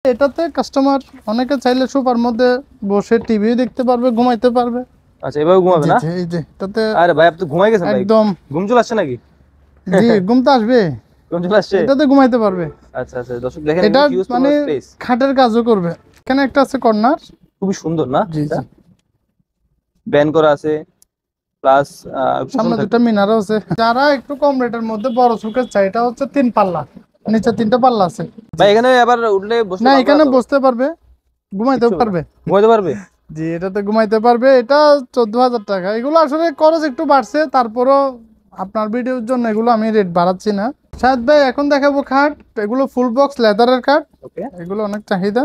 এটাতে কাস্টমার অনেকে চাইলে সোফার মধ্যে বসে টিভি দেখতে পারবে, ঘুমাইতে পারবে। আচ্ছা, এভাবে ঘুমাবে না? এই যে এটাতে আরে ভাই, আপনি তো ঘুমাই গেছেন ভাই, একদম ঘুম চলে আসছে নাকি? জি ঘুম তো আসবে, ঘুম চলে আসছে। এটাতে ঘুমাইতে পারবে। আচ্ছা আচ্ছা, দর্শক দেখেন এটা হিউজ মানে পরিমাণ স্পেস, খাটের কাজও করবে। এখানে একটা আছে কর্নার, খুবই সুন্দর না? জি জি। ব্যান করা আছে, প্লাস সামনে দুটো মিনারও আছে। যারা একটু কম রেটের মধ্যে বড় সুকেস চাই, এটা হচ্ছে 3 পাল্লা, নিচে 3টা পাল্লা আছে। ভাই এখানে আবার উঠলে বসতে না পারবে এখানে তো? বসতে পারবে, ঘুমাইতেও কিচ্ছু হবে না? পারবে। ঘুমাইতে পারবে? জি এটাতে ঘুমাইতে পারবে। এটা 14,000 টাকা। এগুলো আসলে খরচ একটু বাড়ছে, তারপরও আপনার ভিডিওর জন্য এগুলো আমি রেট বাড়াচ্ছি না। শাহেদ ভাই এখন দেখাবো খাট, এগুলো ফুল বক্স লেদারের খাট, ওকে, এগুলো অনেক চাহিদা।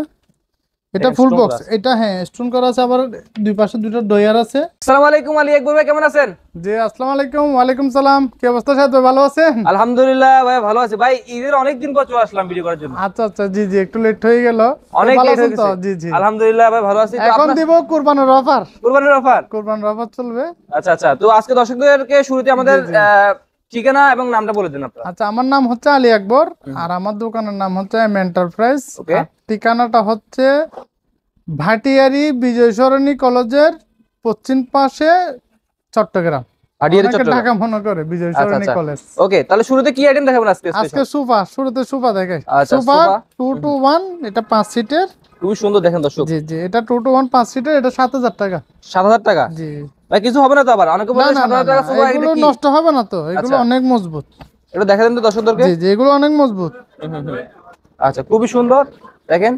এটা দেখেন ফুল স্টোন করা বক্স, আছে। এটা হ্যাঁ স্টোন করা আছে, আবার দুই পাশে দুটো ডয়ার আছে। আসসালামু আলাইকুম আলী আকবর ভাই, কেমন আছেন? জি আসসালামু আলাইকুম। ওয়ালাইকুম সালাম। কি অবস্থা শাহেদ ভাই, ভালো আছেন? আলহামদুলিল্লাহ ভাই, ভালো আছে ভাই। ঈদের অনেক দিন পর চলে আসলাম ভিডিও করার জন্য। আচ্ছা আচ্ছা, জি জি একটু লেট হয়ে গেল। অনেক ভালো লেট আছেন হয়ে তো? গেছে। জি জি। আলহামদুলিল্লাহ ভাই, ভালো আছি। তো এখন আপনার দিব কুরবানির অফার, কুরবানির অফার। কুরবানির অফার চলবে। আচ্ছা আচ্ছা, তো আজকে দর্শকদেরকে শুরুতে জি আমাদের জি। ঠিকানা এবং নামটা বলে দিন আপনারা। আচ্ছা আমার নাম হচ্ছে আলী আকবর, আর আমার দোকানের নাম হচ্ছে এম এন্টারপ্রাইজ। ওকে, আর ঠিকানাটা হচ্ছে ভাটিয়ারি বিজয় সরণি কলেজের পশ্চিম পাশে, চট্টগ্রাম। হাটিয়ারি অনেকে চট্টগ্রাম। ঢাকা মনে করে বিজয় আচ্ছা সরণি আচ্ছা, কলেজ। ওকে, তাহলে শুরুতে কি আইটেম দেখাবেন আজকে আজকে স্পেশাল? সোফা, শুরুতে সোফা দেখে। আচ্ছা, সোফা সোফা। 2 to 1, এটা 5 সিটের। খুবই সুন্দর দেখেন দর্শক। জি জি, এটা 2 to 1 5 সিটের, এটা 7,000 টাকা। 7,000 টাকা? জি। ভাই কিছু হবে না তো? আবার অনেকে না বলে না না 7,000 না, টাকা সোফা, এগুলো এটা কি? নষ্ট হবে না তো, এগুলো আচ্ছা, অনেক মজবুত। এটা দেখা দেন তো দর্শকদেরকে। জি জি, এগুলো অনেক মজবুত। হুম, হুম, হুম। আচ্ছা, খুবই সুন্দর দেখেন।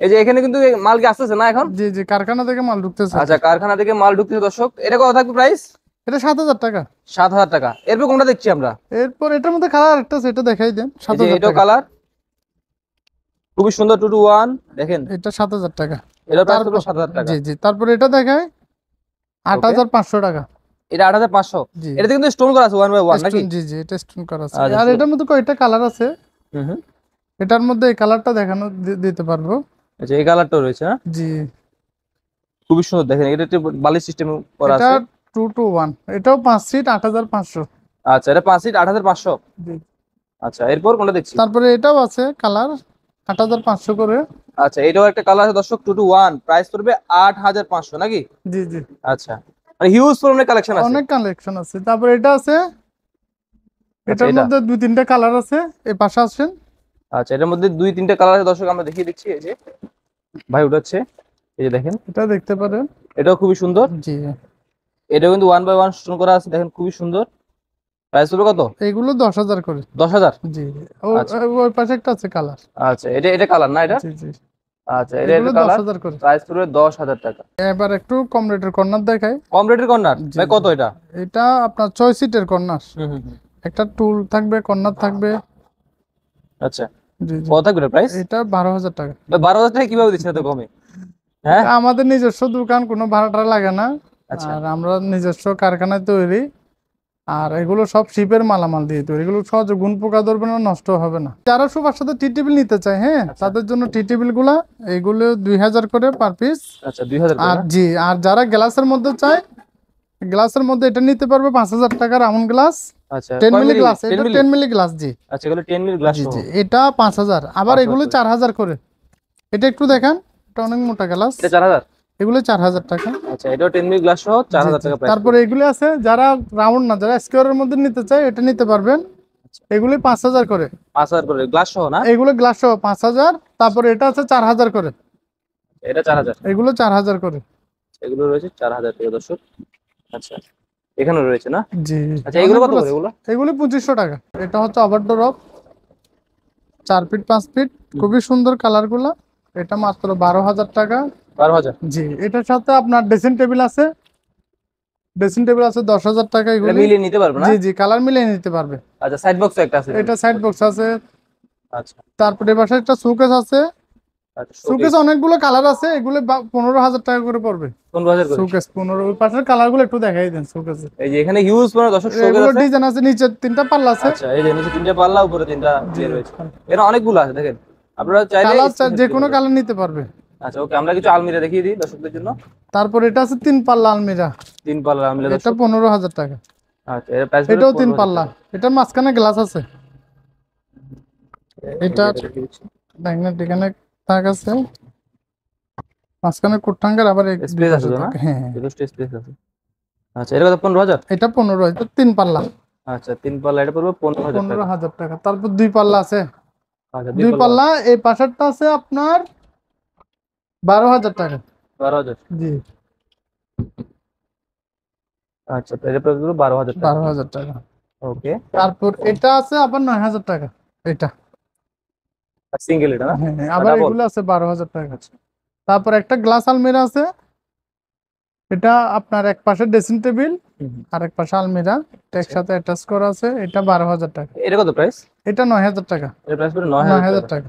এই যে এখানে কিন্তু মাল কি আসতেছে না এখন? জি জি, কারখানা থেকে মাল ঢুকতেছে। আচ্ছা, কারখানা থেকে মাল ঢুকতেছে দর্শক। এটা কত থাকবে প্রাইস? এটা 7,000 টাকা। 7,000 টাকা। এরপর কোনটা দেখছি আমরা? এরপর এটার মধ্যে কালার একটা আছে, এটা দেখাই দেন। এই যে 7,000 এটাও টাকা। কালার, খুবই সুন্দর, 2 to 1 দেখেন। এটা 7,000 টাকা। এটার প্রাইস তারপর হলো 7,000 টাকা। জি জি, তারপর এটা দেখায় ওকে, 8,500 টাকা। এটা 8,500। জি এটাতে কিন্তু স্টোন করা আছে 1 by 1 নাকি? স্টোন, জি জি এটা স্টোন করা আছে। আচ্ছা, আর এটার মধ্যে কয়টা কালার আছে, হুম হুম। এটার মধ্যে এই কালারটা দেখানো দিতে পারবো। আচ্ছা, এই কালারটাও রয়েছে, হ্যাঁ, জি খুবই সুন্দর দেখেন। এটা একটু বালিশ সিস্টেম করা এটা আছে। 2 to 1, এটাও 5 সিট 8,500। আচ্ছা, এটা 5 সিট 8,500। জি। আচ্ছা, এরপর কোনটা দেখছি? তারপরে এটাও আছে কালার, 8,500 করে। আচ্ছা, এটাও একটা কালার আছে দর্শক, 2 to 1, প্রাইস পড়বে 8,500 নাকি? জি জি, আচ্ছা, মানে হিউজ পরিমাণে কালেকশন আছে। অনেক কালেকশন আছে। তারপরে এটা আছে, আচ্ছা, এটার এটা, মধ্যে 2-3টা কালার আছে। এই পাশে আসেন। আচ্ছা, এটার মধ্যে 2-3টে কালার আছে দর্শক, আমরা দেখিয়ে দিচ্ছি। এই যে ভাই উঠাচ্ছে, এই যে দেখেন, এটা দেখতে পারেন। এটাও খুবই সুন্দর। জি, এটাও কিন্তু 1 by 1 স্টোন করা আছে, দেখেন খুবই সুন্দর। প্রাইস পড়বে কত? এগুলো 10,000 করে। 10,000। জি, আচ্ছা ওই পাশে একটা আছে কালার। আচ্ছা, এটা এটা কালার না এটা? জি জি, আচ্ছা, এটা এগুলো এটা কালার। 10,000 করে। প্রাইস পড়বে 10,000 টাকা। এবার একটু কম রেটের কর্নার দেখাই। কম রেটের কর্নার জি ভাই, জি, কত এটা? এটা আপনার 6 সিটের কর্নার। হুম হুম হুম। একটা টুল থাকবে, কর্নার থাকবে। আচ্ছা, জি জি, কত থাকবে প্রাইস? এটা 12,000 টাকা। ভাই 12,000 টাকা কিভাবে দিচ্ছেন এত কমে? হ্যাঁ, এটা আমাদের নিজস্ব দোকান, কোনো ভাড়া টাড়া লাগে না। আচ্ছা আর আমরা নিজস্ব কারখানায় তৈরি। আর এগুলো সব শিপের মালামাল দিয়ে তৈরি, এগুলো সহজে গুণ পোকা ধরবে না, নষ্ট হবে না। যারা সোফার সাথে টি টেবিল নিতে চায়, হ্যাঁ আচ্ছা তাদের জন্য টি টেবিল গুলা, এগুলো 2,000 করে পার পিস। আচ্ছা, 2,000 করে আর না? জি, আর যারা গ্লাসের মধ্যে চায়, গ্লাসের মধ্যে এটা নিতে পারবে 5,000 টাকার রাউন্ড গ্লাস। আচ্ছা, 10 কয় মিলি মিলি? গ্লাস, 10 এটা মিলি? 10 মিলি গ্লাস। জি আচ্ছা, এগুলো 10 মিলি গ্লাস জি সহ জি, এটা 5,000। আবার 5,000 এগুলো করে। 4,000 করে। এটা একটু দেখান, এটা অনেক মোটা গ্লাস। এটা 4,000? এগুলো 4,000 টাকা। আচ্ছা, এটাও 10 মিলি গ্লাস সহ জি 4,000 জি, টাকা প্রাইস তারপরে পড়বে। এগুলো আছে যারা রাউন্ড না, যারা স্কোয়ারের মধ্যে নিতে চায়, এটা নিতে পারবেন। আচ্ছা, এগুলি 5,000 করে। 5,000 করে গ্লাস সহ না? এগুলো গ্লাস সহ 5,000। তারপরে এটা আছে 4,000 করে। এটা 4,000। এগুলো 4,000 করে। এগুলো রয়েছে 4,000 টাকা দর্শক। আচ্ছা, এখানে রয়েছে না? জি, আচ্ছা, এগুলো কত অনেকগুলো করে আছে। এগুলো? এগুলি 2,500 টাকা। এটা হচ্ছে ওভারড্রপ, 4 ফিট 5 ফিট, খুবই সুন্দর কালারগুলো। এটা মাত্র 12,000 টাকা। 12,000? জি, এটার সাথে আপনার ড্রেসিং টেবিল আছে। ড্রেসিং টেবিল আছে 10,000 টাকা এটা এগুলি। মিলিয়ে নিতে পারবে না? জি জি, কালার মিলিয়ে নিতে পারবে। আচ্ছা, সাইড বক্স একটা আছে এটা এখানে। সাইড বক্স আছে। আচ্ছা তারপরে এবার একটা শোকেস আছে। আচ্ছা, শোকেস শোকেস অনেকগুলো কালার আছে, এগুলো 15,000 টাকা করে পড়বে। 15,000 করে। শোকেস 15, ওই পাশের কালারগুলো একটু দেখাই দেন শোকেসে। এই যে এখানে হিউজ মানে দর্শক শোকেস এগুলো আছে। ডিজাইন আছে, নিচে 3টা পাল্লা আছে। আচ্ছা, এই যে নিচে 3টে পাল্লা, উপরে 3টা জি, ইয়ে রয়েছে। এখানে অনেকগুলো আছে দেখেন, আপনারা চাইলে কালার স্ক্রিনশট যে দিতে কোনো পারবেন। কালার নিতে পারবে। আচ্ছা, ওকে, আমরা কিছু আলমিরা দেখিয়ে দিই দর্শকদের জন্য। তারপর এটা আছে 3 পাল্লা আলমিরা। 3 পাল্লা আলমিরা এটা দর্শক। 15,000 টাকা। আচ্ছা, এর প্রাইস হলো এটাও 3 15,000 পাল্লা, টাকা। এটার মাঝখানে গ্লাস আছে। এই যে এটা এটা দেখিয়ে দিচ্ছি। ম্যাগনেট এখানে তাক আছে, মাঝখানে কোটটাঙ্গের আবার স্পেস আছে তো না? হ্যাঁ যথেষ্ট স্পেস আছে। আচ্ছা, এটা কত? 15,000? এটা 15, এটা 3 পাল্লা। আচ্ছা, 3 পাল্লা, এটা পড়বে 15,000 টাকা। 15,000 টাকা। তারপর 2 পাল্লা আছে, আচ্ছা, 2 2 পাল্লা পাল্লা এই পাশেরটা আছে আপনার 12,000 টাকা। 12,000। জি আচ্ছা, তো এটা পড়বে 12,000 টাকা। 12,000 টাকা। ওকে। তারপর এটা আছে আবার 9,000 টাকা। এটা সিঙ্গেল এটা না? হ্যাঁ আবার ডাবল? এগুলো আছে 12,000 টাকা। তারপর একটা গ্লাস আলমিরা আছে, এটা আপনার এক পাশে ড্রেসিং টেবিল আর এক পাশে আলমিরা, এটা একসাথে অ্যাটাচ করা আছে, এটা 12,000 টাকা। এটা কত প্রাইস? এটা 9,000 টাকা। এর প্রাইস পড়বে 9,000 9,000 টাকা। টাকা।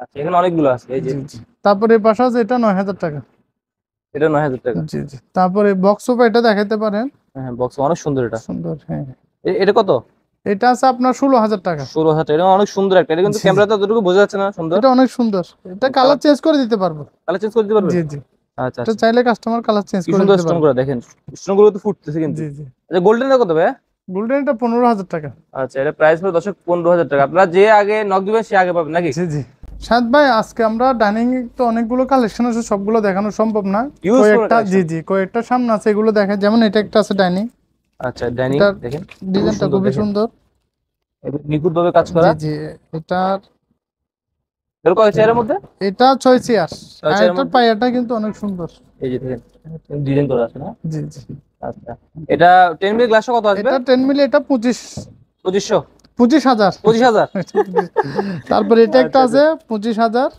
আচ্ছা, এখানে অনেকগুলো আছে, এই যে জি জি। তারপর এই পাশে আছে, এটা 9,000 টাকা। এটা 9,000 টাকা। জি জি। তারপরে বক্স সোফা এটা দেখাইতে পারেন, হ্যাঁ, বক্স অনেক সুন্দর এটা। সুন্দর হ্যাঁ। এটা কত? এটা আছে আপনার 16,000 টাকা। 16,000 টাকা। এটা অনেক সুন্দর একটা, এটা কিন্তু জি, জি। ক্যামেরাতে অতটুকু বোঝা যাচ্ছে না সুন্দর। এটা অনেক সুন্দর, এটা কালার চেঞ্জ করে দিতে পারবো। কালার চেঞ্জ করে দিতে পারবে? জি জি। আচ্ছা এটা আচ্ছা, চাইলে কাস্টমার কালার চেঞ্জ কি করে সুন্দর দিতে স্টোন পারবে। করা, দেখেন স্টোন গুলো তো ফুটতেছে কিন্তু। জি জি। আচ্ছা, গোল্ডেন কত ভাই? গোল্ডেন এটা 15,000 টাকা। আচ্ছা, এটা প্রাইস হলো দর্শক 15,000 টাকা। আপনারা যে আগে নক দিবেন সে আগে পাবেন নাকি? জি জি। শাহেদ ভাই, আজকে আমরা ডাইনিং তো অনেকগুলো কালেকশন আছে, সবগুলো দেখানো সম্ভব না। Huge কয়েকটা collection। জি জি, কয়েকটা সামনে আছে, এগুলো দেখেন। যেমন এটা একটা আছে ডাইনিং, আচ্ছা, ডাইনিং এটা দেখেন, ডিজাইনটা খুবই সুন্দর। নিখুঁত ভাবে কাজ জি করা। জি। এটার এর কয় চেয়ারের মধ্যে? এটা 6 চেয়ার। 6 আর চেয়ারের এটার মধ্যে। পায়াটা কিন্তু অনেক সুন্দর। এই যে দেখেন, ডিজাইন করা আছে না? জি জি। আচ্ছা, এটা 10 মিলি গ্লাস কত আসবে? এটা 10 মিলি, এটা 2500? 25,000। 25,000? তারপর এটা একটা আচ্ছা আছে 25,000।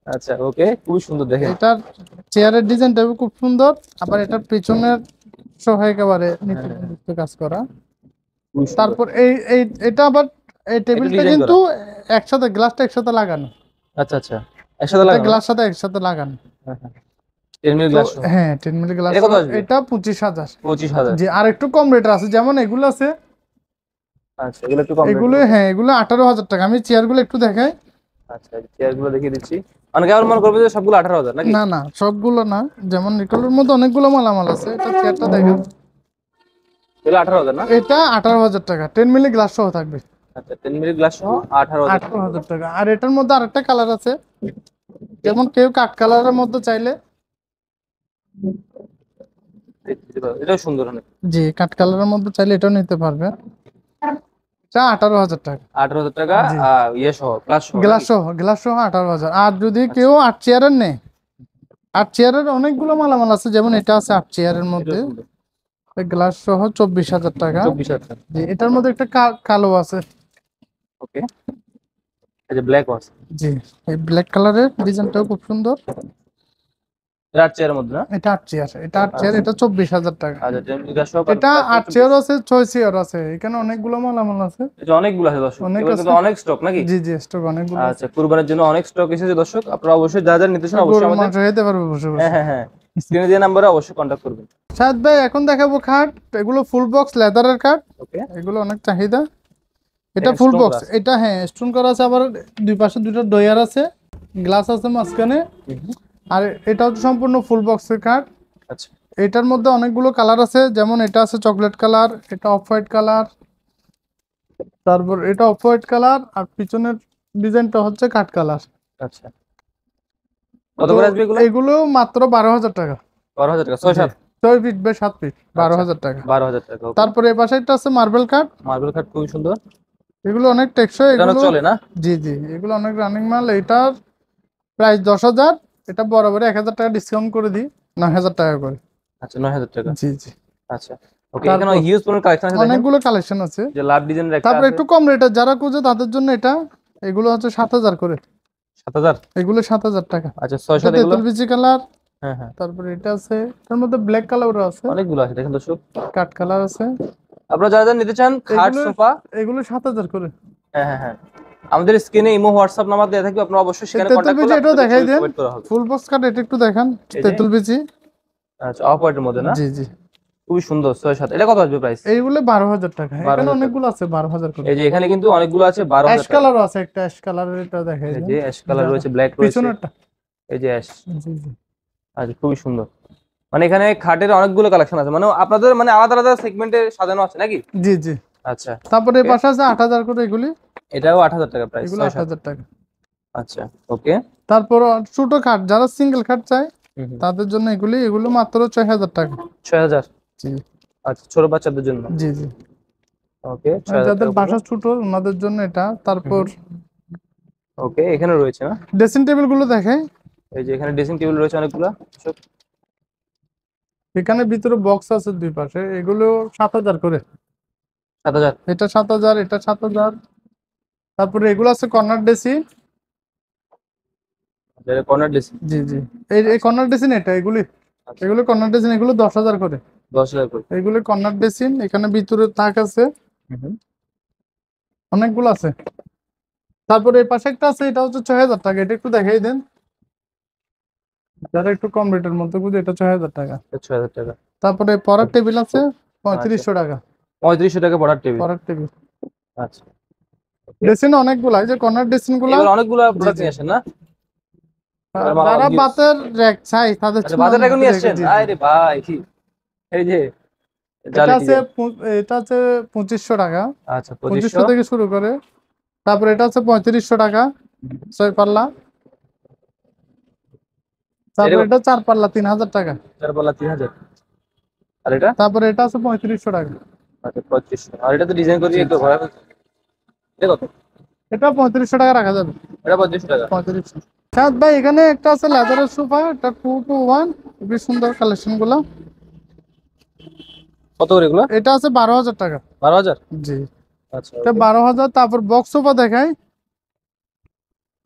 আচ্ছা, ওকে, খুবই সুন্দর দেখেন। এটার চেয়ারের ডিজাইনটা খুব সুন্দর, আবার এটার পিছনের সহ একেবারে নিখুঁত কাজ করা। খুবই সুন্দর। তারপর এই এই এটা আবার এই টেবিলটা ডিজাইন কিন্তু করা। একসাথে, গ্লাসটা একসাথে লাগানো। আচ্ছা আচ্ছা, একসাথে এটা লাগানো না? গ্লাস সাথে একসাথে লাগানো। হ্যাঁ হ্যাঁ, 10 মিলি তো গ্লাস। হ্যাঁ 10 মিলি গ্লাস। এটা কত আসবে? এটা 25,000। 25,000। জি, আর একটু কম রেটের আছে, যেমন এগুলো আছে, আচ্ছা, এগুলো একটু কম এগুলো রেট। হ্যাঁ এগুলো 18,000 টাকা। আমি চেয়ারগুলো একটু দেখাই। আচ্ছা, চেয়ার গুলো দেখিয়ে দিচ্ছি। অনেকে আবার মনে করবে যে সবগুলো 18,000 নাকি? না না, সবগুলো না, যেমন এগুলোর মধ্যে অনেকগুলো মালামাল আছে। এটা চেয়ারটা দেখেন, এগুলো 18,000 না? এটা 18,000 টাকা, 10 মিলি গ্লাস সহ থাকবে। আচ্ছা, 10 মিলি গ্লাস সহ 18,000 টাকা। 18,000 টাকা। আর এটার মধ্যে আরেকটা কালার আছে, যেমন কেউ কাঠ কালারের মধ্যে চাইলে। এটাও সুন্দর অনেক। জি, কাঠ কালারের মধ্যে চাইলে এটাও নিতে পারবে। এটা 18,000 টাকা। 18,000 টাকা। জি। ইয়ে সহ, গ্লাস সহ গ্লাস নাকি? সহ, গ্লাস সহ 18,000। আর যদি কেউ 8 চেয়ারের নেয়, 8 চেয়ারের অনেকগুলো মালামাল আছে, যেমন এটা আছে 8 চেয়ারের এটাও মধ্যে, সুন্দর। গ্লাস সহ 24,000 টাকা। 24,000 টাকা। জি, এটার মধ্যে একটা কালো আছে। ওকে, এই যে ব্ল্যাক ওয়াশ। জি, এই ব্ল্যাক কালারের ডিজাইনটাও খুব সুন্দর। রাত চেয়ারের মধ্যে না? এটা 8 চেয়ার, এটা 8 চেয়ার, এটা 24,000 টাকা। আচ্ছা, 10 মিলি গ্লাস সহ এটা 8 চেয়ার আছে, 6 চেয়ার আছে, এখানে অনেকগুলো মালামাল আছে। এটা অনেকগুলো আছে দর্শক, অনেক এগুলো আছে। কিন্তু অনেক স্টক নাকি? জি জি, স্টক অনেকগুলো আছে। আচ্ছা, কুরবানির জন্য অনেক স্টক এসেছে দর্শক। আপনারা অবশ্যই যা যা নিতে চান অবশ্যই গরুর আমাদের, মাংস খেতে পারবে বসে হ্যাঁ বসে। হ্যাঁ হ্যাঁ, স্ক্রিনে দেওয়া নাম্বারে অবশ্যই কন্ট্যাক্ট করবেন। শাহেদ ভাই, এখন দেখাবো খাট। এগুলো ফুল বক্স লেদারের খাট, ওকে। এগুলো অনেক চাহিদা। এটা এখানে ফুল stone বক্স, করা আছে। এটা হ্যাঁ স্টোন করা আছে, আবার দুই পাশে দুটো ডয়ার আছে, গ্লাস আছে মাঝখানে। আর এটা হচ্ছে সম্পূর্ণ ফুল বক্সের খাট। আচ্ছা, এটার মধ্যে অনেকগুলো কালার আছে, যেমন এটা আছে চকলেট কালার, এটা অফ হোয়াইট কালার, তারপর এটা অফ হোয়াইট কালার, আর পিছনের ডিজাইনটা হচ্ছে কাঠ কালার। আচ্ছা, কত করে আসবে এগুলো? এগুলো মাত্র 12,000 টাকা। 12,000 টাকা, 6-7? 6 ফিট বাই 7 ফিট, 12,000 টাকা। 12,000 টাকা। তারপরে এই পাশে একটা আছে মার্বেল কাঠ, মার্বেল কাট খুবই সুন্দর। এগুলো অনেক টেকসই। এটা অনেক এগুলো চলে না? জি জি, এগুলো অনেক রানিং মাল। এটার প্রাইস 10,000, এটা বরাবর 1,000 টাকা ডিসকাউন্ট করে দিই, 9,000 টাকা করে। আচ্ছা, 9,000 টাকা। জি জি। আচ্ছা, ওকে, এখানে হিউজ পরিমাণ কালেকশন আছে দেখেন, অনেকগুলো কালেকশন আছে। যে লাভ ডিজাইনের একটা তারপর আছে। একটু কম রেটে যারা খুঁজে তাদের জন্য এটা, এগুলো হচ্ছে 7,000 করে। 7,000? এগুলো 7,000 টাকা। আচ্ছা, এটা 6-7 এগুলো? তেঁতুল বিচি কালার। হ্যাঁ হ্যাঁ, তারপরে এটা আছে, এটার মধ্যে ব্ল্যাক কালারও আছে, অনেকগুলো আছে দেখেন দর্শক। কাঠ কালার আছে। আপনারা যারা যারা নিতে চান খাট এগুলো সোফা, এগুলো 7,000 করে। হ্যাঁ হ্যাঁ হ্যাঁ, আমাদের স্ক্রিনে ইমো হোয়াটসঅ্যাপ নাম্বার দেওয়া থাকবে, আপনারা অবশ্যই এই সেখানে তেঁতুল কন্ট্যাক্ট বিচি করলে এটাও আপনাদের দেখাই দেন, প্রোভাইড করা হবে। ফুল বক্স কাঠ, এটা একটু দেখান, এই যে, তেঁতুল বিচি। আচ্ছা, অফ হোয়াইটের মধ্যে না? জি জি। খুবই সুন্দর, 6-7। এটা কত আসবে প্রাইস? এইগুলো 12,000 টাকা, এখানে 12,000 টাকা। অনেকগুলো আছে 12,000 করে। এই যে এখানে কিন্তু অনেকগুলো আছে অ্যাশ 12,000 টাকা। কালারও আছে, একটা অ্যাশ কালারের, এটা দেখাই এই দেন। যে অ্যাশ কালার যারা- রয়েছে, ব্ল্যাক রয়েছে, পিছনেরটা। এই যে অ্যাশ। জি জি। আচ্ছা, খুবই সুন্দর। মানে এখানে খাটের অনেকগুলো কালেকশন আছে, মানে আপনাদের মানে আলাদা আলাদা সেগমেন্টে সাজানো আছে নাকি? জি জি। আচ্ছা, তারপরে এই পাশে আছে 8,000 করে, এগুলি, এটাও 8,000 টাকা প্রাইস, এগুলো 6-7। 8,000 টাকা। আচ্ছা ওকে। তারপর ছোট খাট যারা সিঙ্গেল খাট চায় তাদের জন্য এগুলো মাত্র 6000 টাকা। 6000। জি আচ্ছা ছোট বাচ্চাদের জন্য। জি জি, ওকে মানে 6000 যাদের টাকা পড়বে। বাসা ছোট ওনাদের জন্য এটা। তারপর ওকে এখানে রয়েছে না? ড্রেসিং টেবিল গুলো দেখাই। এই যে এখানে ড্রেসিং টেবিল রয়েছে অনেকগুলো। এখানে ভিতরে বক্স আছে দুই পাশে, এগুলো 7000 করে। 7000। এটা 7000, এটা 7000। তারপরে এগুলো আছে কর্নার ড্রেসিং। এটা কর্নার ড্রেসিং। জি জি, এই কর্নার ড্রেসিং এটা, এগুলো কর্নার ড্রেসিং, এগুলো 10000 করে। 10000 করে। এগুলো কর্নার ড্রেসিং, এখানে ভিতরে তাক আছে, অনেকগুলো আছে। তারপরে এই পাশে একটা আছে, এটা হচ্ছে 6000 টাকা। এটা একটু দেখাই দেন, যারা একটু কম রেটের মধ্যে বুঝে, এটা 6000 টাকা। 6000 টাকা। তারপরে পড়ার টেবিল আছে আচ্ছা 3500 টাকা। 3500 টাকা পড়ার টেবিল। পড়ার টেবিল আচ্ছা ড্রেসিং অনেকগুলো, এই যে কর্নার ড্রেসিং গুলো। এবার অনেকগুলো প্রোডাক্ট জি। নিয়ে আসেন না? যারা বাতের র‍্যাক চাই তাদের আচ্ছা জন্য বাজার এখন নিয়ে আসছেন? জি, জি। আরে ভাই এই যে এটা জালিটি। আছে এটা আছে 2500 টাকা। আচ্ছা 2500 2500। থেকে শুরু করে। তারপর এটা আছে 3500 টাকা 6 পাল্লা। তারপর এটা 4 পাল্লা 3000 টাকা। 4 পাল্লা 3000। আর এটা? তারপরে এটা আছে 3500 টাকা। আচ্ছা 2500। আর এটা তো ডিজাইন করে জি, একটু জি। ভরা। এটা কত? এটা 3500 টাকা রাখা যাবে। এটা 2500 টাকা। 3500। সাদ ভাই এখানে একটা আছে লেদারের সোফা, এটা 2 to 1, খুবই সুন্দর কালেকশন গুলো। কত করে এগুলো? এটা আছে 12000 টাকা। 12000। জি, আচ্ছা এটা 12000। তারপর বক্স সোফা দেখাই,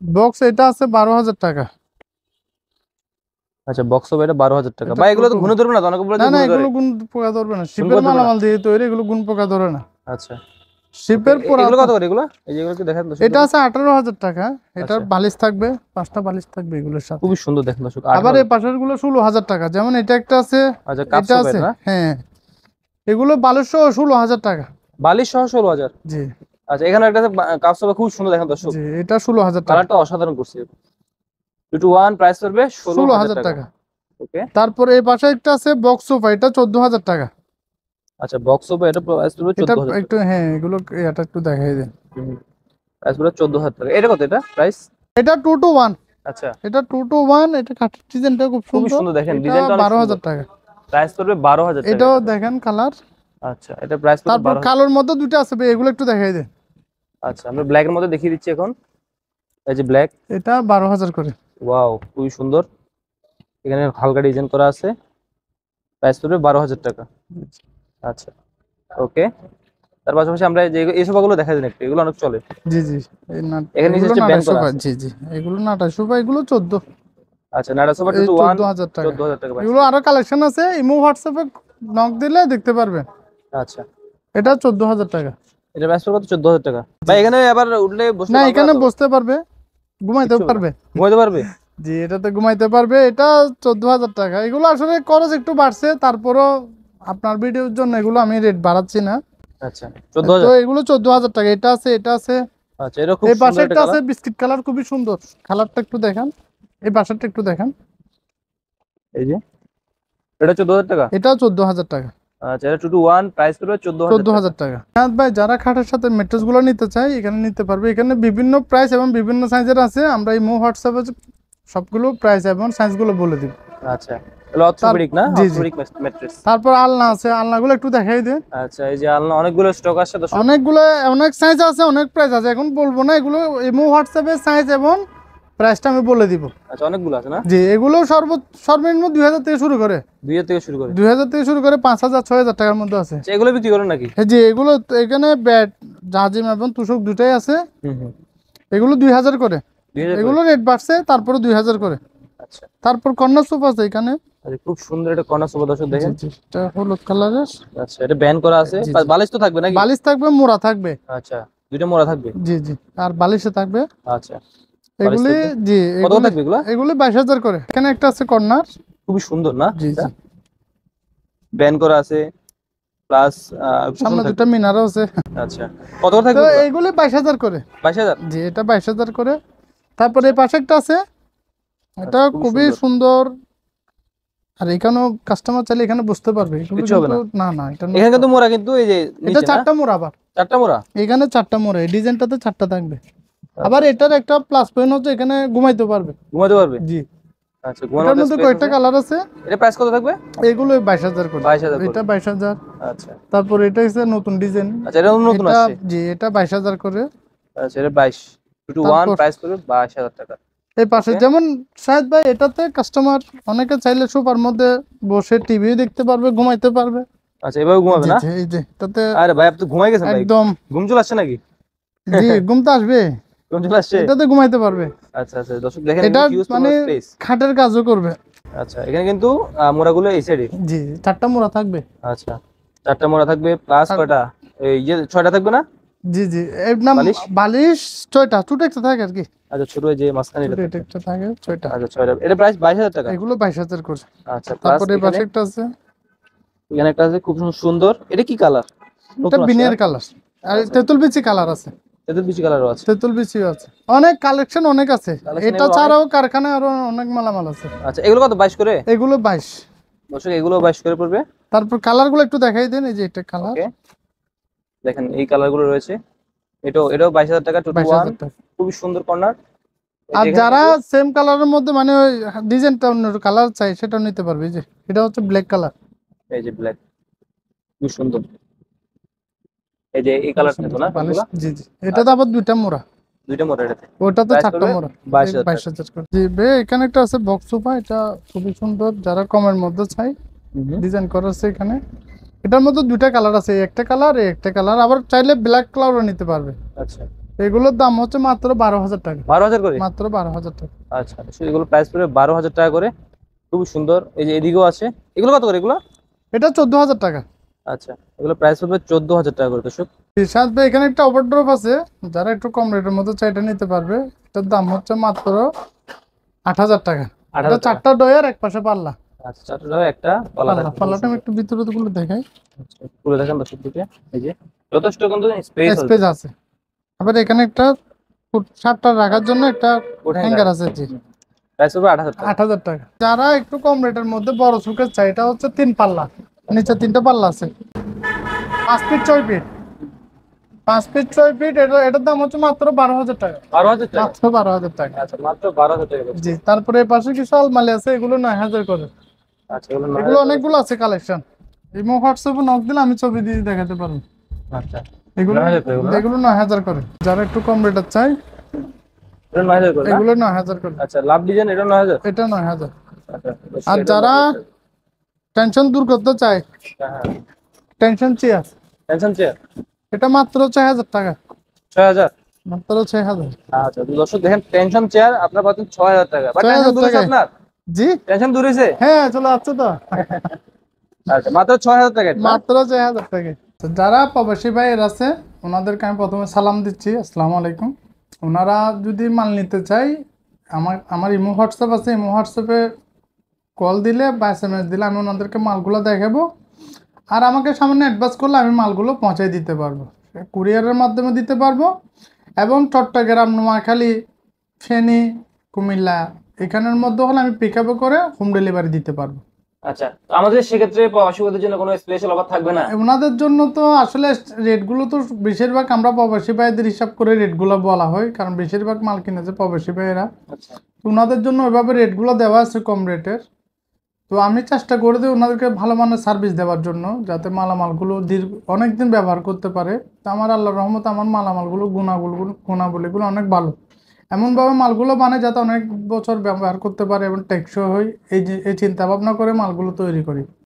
বক্স এটা আছে 12000 টাকা। আচ্ছা বক্স হবে এটা 12000 টাকা। এটা ভাই এগুলো তো 2 to 1। ঘুরে ধরবে না তো? অনেকগুলো না তো না, ঘুরে ধরে। এগুলো গুণ পোকা ধরবে না, শিপের ধরবে না? মালামাল দিয়ে তৈরি, এগুলো গুণ পোকা ধরে না। আচ্ছা শিপের এগুলো কত পুরা। করে এগুলো? এই যেগুলো কি দেখেন দর্শক? এটা আছে 18000 টাকা। এটার আচ্ছা বালিশ থাকবে, 5টা বালিশ থাকবে এগুলোর সাথে। খুবই সুন্দর দেখেন দর্শক। আবার এই পাশের গুলো 16000 টাকা। যেমন এটা একটা আছে, আচ্ছা কাপ এটা সোফা আছে। এটা না? হ্যাঁ, এগুলো 1216,000 টাকা। বালিশ সহ 16000। জি আচ্ছা এখানে একটা কাপ সোফা খুব সুন্দর দেখেন দর্শক। জি, এটা 16000 টাকা। কালারটা অসাধারণ করছে। 2 to 1 প্রাইস করবে 16000 16000 টাকা। টাকা। ওকে। তারপরে এই পাশে একটা আছে বক্স সোফা, এটা 14000 টাকা। আচ্ছা বক্স সোফা এটা প্রাইস করবে এটা 14000 একটু, টাকা। হ্যাঁ এগুলো, এটা একটু দেখাই দেন। প্রাইস করবে 14000 টাকা। এটা কত এটা প্রাইস? এটা 2 to 1। আচ্ছা এটা 2 to 1। এটা কাঠের ডিজাইনটা খুব খুবই সুন্দর। সুন্দর দেখেন, এটা ডিজাইনটা অনেক সুন্দর। 12000 টাকা। প্রাইস করবে 12000 টাকা এটাও এটা। দেখেন কালার। আচ্ছা এটা প্রাইস করবে তারপর 12000। কালোর মধ্যে দুটো আছে ভাই, এগুলো একটু দেখাই দেন। আচ্ছা আমরা ব্ল্যাক এর মধ্যে দেখিয়ে দিচ্ছি এখন। এই যে ব্ল্যাক। এটা 12000 করে। ওয়াও খুবই সুন্দর। এখানে হালকা ডিজাইন করা আছে। প্রাইস পড়বে 12000 টাকা। আচ্ছা ওকে। তার পাশাপাশি আমরা যে এই সোফাগুলো দেখা যায় একটু, এগুলো অনেক চলে। জি জি, এই না, এখানে নিচে এগুলো হচ্ছে ব্যান্ড নাটা করা সোফা। আছে। জি জি, এগুলো নাটা সোফা, এগুলো 14। আচ্ছা নাটা সোফা 2 এই to 1 14,000 টাকা। 14000 টাকা প্রাইস। এগুলো আরো কালেকশন আছে, ইমো হোয়াটসঅ্যাপে নক দিলে দেখতে পারবেন। আচ্ছা এটা 14000 টাকা। এটা প্রাইস পড়বে 14000 টাকা। ভাই এখানে আবার উঠলে বসতে না, পারবে এখানে তো? বসতে পারবে, ঘুমাইতেও কিচ্ছু হবে না? পারবে। ঘুমাইতে পারবে? জি, এটাতে ঘুমাইতে পারবে। এটা 14000 টাকা। এগুলো আসলে খরচ একটু বাড়ছে, তারপরও আপনার ভিডিওর জন্য এগুলো আমি রেট বাড়াচ্ছি না। আচ্ছা তো 14000। এগুলো 14000 টাকা। এটা আছে, এটা আছে। আচ্ছা এটা খুব এই পাশে সুন্দর একটা একটা আছে কালার। বিস্কিট কালার, খুবই সুন্দর কালারটা, একটু দেখান। এই পাশেরটা একটু দেখান। এই যে এটা 14000 টাকা। এটাও 14000 টাকা। আচ্ছা এটা 2 to 1 প্রাইস পড়বে 14000 টাকা। 14000 টাকা। হ্যাঁ ভাই, যারা খাটের সাথে ম্যাট্রেস গুলো নিতে চাই এখানে নিতে পারবে। এখানে বিভিন্ন প্রাইস এবং বিভিন্ন সাইজের আছে। আমরা এই হোয়াটসঅ্যাপে সবগুলো প্রাইস এবং সাইজ গুলো বলে দিব। আচ্ছা এগুলো অর্থোপেডিক না? জি জি। Orthopedic mattress. তারপর আলনা আছে, আলনাগুলো একটু দেখাই দেন। আচ্ছা এই যে আলনা অনেকগুলো স্টক আছে দর্শক। অনেকগুলো, অনেক সাইজ আছে, অনেক প্রাইস আছে, এখন বলবো না। এগুলো ইমো হোয়াটসঅ্যাপে সাইজ এবং প্রাইসটা আমি বলে দিব। আচ্ছা অনেকগুলো আছে না? জি, এগুলো সর্বনিম্ন 2000 থেকে শুরু করে। 2000 থেকে শুরু করে। 2000 থেকে শুরু করে 5000 6000 টাকার মধ্যে আছে। আচ্ছা এগুলো বিক্রি করেন নাকি? হ্যাঁ জি, এগুলো এখানে ব্যাট, জাজিম এবং তুষক দুটাই আছে। হুম। এগুলো 2000 করে। 2000 এগুলো রেট বাড়ছে, তারপরে 2000 করে। আচ্ছা তারপর কর্নার সোফা আছে এখানে। আরে খুব সুন্দর একটা কর্নার সোফা দর্শক জি দেখেন। জি, এটা হলুদ কালারের। আচ্ছা এটা ব্যান্ড করা আছে। জি, জি। বালিশ তো থাকবে নাকি? বালিশ থাকবে, মোড়া থাকবে। আচ্ছা দুইটা মোড়া থাকবে। জি জি, আর বালিশে থাকবে। আচ্ছা বালিশ এগুলি থাকবে। জি, কত করে থাকবে এগুলো? এগুলি 22000 করে। এখানে একটা আছে কর্নার। খুবই সুন্দর না? জি জি, ব্যান্ড করা আছে প্লাস সামনে দুটো মিনারও আছে। আচ্ছা কত করে তো থাকবে এগুলো? এইগুলি 22000 করে। 22000। জি, এটা 22000 করে। তারপরে এই পাশে একটা আছে, এটা আচ্ছা, খুবই খুবই সুন্দর। আর এখানেও কাস্টমার চাইলে এখানে বুঝতে পারবে। এগুলো কিচ্ছু হবে কিন্তু না না, এটা এখানে কিন্তু মোড়া কিন্তু এই যে এটা নিচে না? 4টা মোড়া। আবার 4টা মোড়া। এখানে 4টা মোড়া, এই ডিজাইনটাতে 4টা থাকবে। আবার এটার একটা প্লাস পয়েন্ট হচ্ছে এখানে ঘুমাইতে পারবে। ঘুমাতে পারবে? জি, আচ্ছা, এটার ঘুমানোর মধ্যে স্পেস কয়েকটা আছে। কালার আছে। এটা প্রাইস কত থাকবে? এগুলো 22,000 করে। 22,000 করে। এটা 22,000। আচ্ছা তারপর এটা হচ্ছে নতুন ডিজাইন। আচ্ছা, এটা নতুন এটা আসছে। জি, এটা 22,000 করে। আচ্ছা, এটা 22 টু 1 তারপর প্রাইস পড়বে 22,000 টাকা। এই পাশে ওকে। যেমন শাহেদ ভাই, এটাতে কাস্টমার অনেকে চাইলে সোফার মধ্যে বসে টিভি দেখতে পারবে, ঘুমাইতে পারবে। আচ্ছা, এভাবে ঘুমাবে জি না? জি, এই যে এটাতে আরে ভাই, আপনি তো ঘুমাই গেছেন ভাই। একদম। ঘুম চলে আসছে নাকি? জি, ঘুম তো আসবে। ঘুম চলে আসছে? এটাতে ঘুমাইতে পারবে। আচ্ছা আচ্ছা, দর্শক দেখেন এটা হিউজ মানে পরিমাণ স্পেস। খাটের কাজও করবে। আচ্ছা, এখানে কিন্তু মোড়াগুলো এই সাইডে। জি, 4টা মোড়া থাকবে। আচ্ছা, 4টা মোড়া থাকবে প্লাস আর কয়টা, এই যে 6টা থাকবে না জি জি, এর নাম বালিশ? বালিশ 6টা, ছোট একটা থাকে আর কি। আচ্ছা, ছোট এই যে মাঝখানে ছোট এটা এটা থাকবে। একটা থাকে 6টা। আচ্ছা, 6টা। এটা প্রাইস 22,000 টাকা। এগুলো 22,000 করে। আচ্ছা, প্লাস তারপরে এই এখানে পাশে একটা আছে। এখানে একটা আছে খুব সুন্দর। এটা কি কালার? এটা নতুন আসছে বিনের না? কালার। আর আচ্ছা, তেঁতুল বিচি কালার আছে। এদের বেশি কালারও আছে। তেঁতুল বিচিও আছে। অনেক কালেকশন অনেক আছে। কালেকশন এটা এগুলো অনেক। ছাড়াও কারখানায় আরো অনেক মালামাল আছে। আচ্ছা, এগুলো কত, 22 করে? এগুলো 22। দর্শক, এগুলো 22 করে পড়বে। তারপর কালার গুলো একটু দেখাই দেন। এই যে এটা কালার ওকে, দেখেন এই কালার গুলো রয়েছে। এটাও 22,000 টাকা, 2 to 1। 22,000 টাকা। খুবই সুন্দর কর্নার। আর এখানে যারা কিন্তু সেম কালারের মধ্যে মানে ওই ডিজাইনটা অন্য কালার চাই, সেটাও নিতে পারবে। এই যে এটা হচ্ছে ব্ল্যাক কালার। এই যে ব্ল্যাক, খুব সুন্দর। এই যে এই কালারটা তো না বালিশ, সবগুলা? জি জি। এটাতে আচ্ছা, আবার দুইটা মোড়া। দুইটা মোড় এটাতে। ওটাতে প্রাইস 4টা পড়বে মোড়া। 22,000 টাকা। 22,000 করে। জি বে, এখানে একটা আছে বক্স সোফা। এটা খুবই সুন্দর, যারা কমের মধ্যে চাই। হুম। ডিজাইন করা আছে এখানে। এটার মধ্যে দুইটা কালার আছে, একটা কালার একটা কালার। আবার চাইলে ব্ল্যাক কালারও নিতে পারবে। আচ্ছা, এগুলোর দাম হচ্ছে মাত্র 12,000 টাকা। 12,000 করে? মাত্র 12,000 টাকা। আচ্ছা, তো এগুলো প্রাইস পড়বে 12,000 টাকা করে। খুবই সুন্দর। এই যে এদিকেও আছে। এগুলো কত করে এগুলো? এটা 14,000 টাকা। আচ্ছা, এগুলো প্রাইস পড়বে 14,000 টাকা করে দর্শক। সাথে এখানে একটা ওভারড্রপ আছে, যারা একটু কম রেটের মধ্যে চাই এটা নিতে পারবে। এটার দাম হচ্ছে মাত্র 8,000 টাকা। এটা 8,000 টাকা। 4টা ডয়ার, এক পাশে পাল্লা। আচ্ছা, 4টা টাকা একটা পাল্লা পাল্লা থাকবে। খুব পাল্লাটা আমি সুন্দর। একটু ভিতরে গুলো দেখাই। আচ্ছা, খুলে দেখেন দর্শক দিকে। এই যে যথেষ্ট কিন্তু স্পেস আছে। স্পেস আছে। আবার এখানে একটা শার্টটা রাখার জন্য একটা ওঠাই হ্যাঙ্গার আছে। জি, প্রাইস পড়বে 8,000 টাকা। 8,000 টাকা। যারা একটু কম রেটের মধ্যে বড় সুকেস চাই, এটা হচ্ছে 3 পাল্লা, নিচে 3টা পাল্লা আছে। 5 ফিট 6 ফিট। 5 fit 6 fit. এটার দাম হচ্ছে মাত্র 12,000 টাকা। 12,000 টাকা। মাত্র 12,000 টাকা। আচ্ছা, মাত্র 12,000 টাকা দর্শক। জি, তারপরে এর পাশে কিছু আলমারি আছে, এগুলো 9,000 করে। আচ্ছা, এগুলো এগুলো 9,000 অনেকগুলো আছে কালেকশন। ইমো হোয়াটসঅ্যাপে নক দিলে আমি ছবি দিয়ে দেখাতে পারবো। আচ্ছা, এগুলো 9,000 টাকা এগুলো না? এগুলো 9,000 করে। যারা একটু কম রেটের চাই, এটা 9,000 করে না? এগুলো 9,000 করে। আচ্ছা, লাভ ডিজাইন এটা 9,000। এটা 9,000। আচ্ছা, দর্শক, আর এটা যারা 9,000 টাকা। টেনশন দূর করতে চায়, হ্যাঁ, টেনশন চেয়ার, টেনশন চেয়ার এটা মাত্র 6,000 টাকা। 6,000। মাত্র 6,000। আচ্ছা, তো দর্শক দেখেন, টেনশন চেয়ার আপনার পাচ্ছেন 6,000 টাকা। বাট টেনশন 6,000 দূর হয়েছে টাকায়। আপনার? জি, টেনশন দূর হয়েছে? হ্যাঁ, চলে আসছে তো। আচ্ছা, মাত্র 6,000 টাকা এটা না? মাত্র 6,000 টাকা। তো যারা প্রবাসী ভাইয়ের আছে, ওনাদেরকে আমি প্রথমে সালাম দিচ্ছি, আসসালামু আলাইকুম। ওনারা যদি মাল নিতে চাই, আমার ইমো হোয়াটসঅ্যাপ আছে। ইমো হোয়াটসঅ্যাপে কল দিলে বা SMS দিলে আমি ওনাদেরকে মালগুলো দেখাবো। আর আমাকে সামান্য অ্যাডভান্স করলে আমি মালগুলো পৌঁছাই দিতে পারবো। কুরিয়ারের মাধ্যমে দিতে পারবো। এবং চট্টগ্রাম, নোয়াখালী, ফেনী, কুমিল্লা এখানের মধ্যে হলে আমি পিক আপ করে হোম ডেলিভারি দিতে পারবো। আচ্ছা, তো আমাদের সেক্ষেত্রে প্রবাসীদের জন্য কোনো স্পেশাল অফার থাকবে না? ওনাদের জন্য তো আসলে রেটগুলো তো বেশিরভাগ আমরা প্রবাসী ভাইদের হিসাব করে রেটগুলো বলা হয়, কারণ বেশিরভাগ মাল কিনেছে প্রবাসী ভাইয়েরা। আচ্ছা, তো ওনাদের জন্য ওইভাবে রেটগুলো দেওয়া আছে কম রেটের। তো আমি চেষ্টা করে দিই ওনাদেরকে ভালো মানের সার্ভিস দেওয়ার জন্য, যাতে মালামালগুলো অনেকদিন ব্যবহার করতে পারে। তো আমার আল্লাহর রহমত, আমার মালামালগুলো গুণাবলীগুলো অনেক ভালো। এমনভাবে মালগুলো বানায় যাতে অনেক বছর ব্যবহার করতে পারে এবং টেকসই হয়। এই চিন্তা ভাবনা করে মালগুলো তৈরি করি।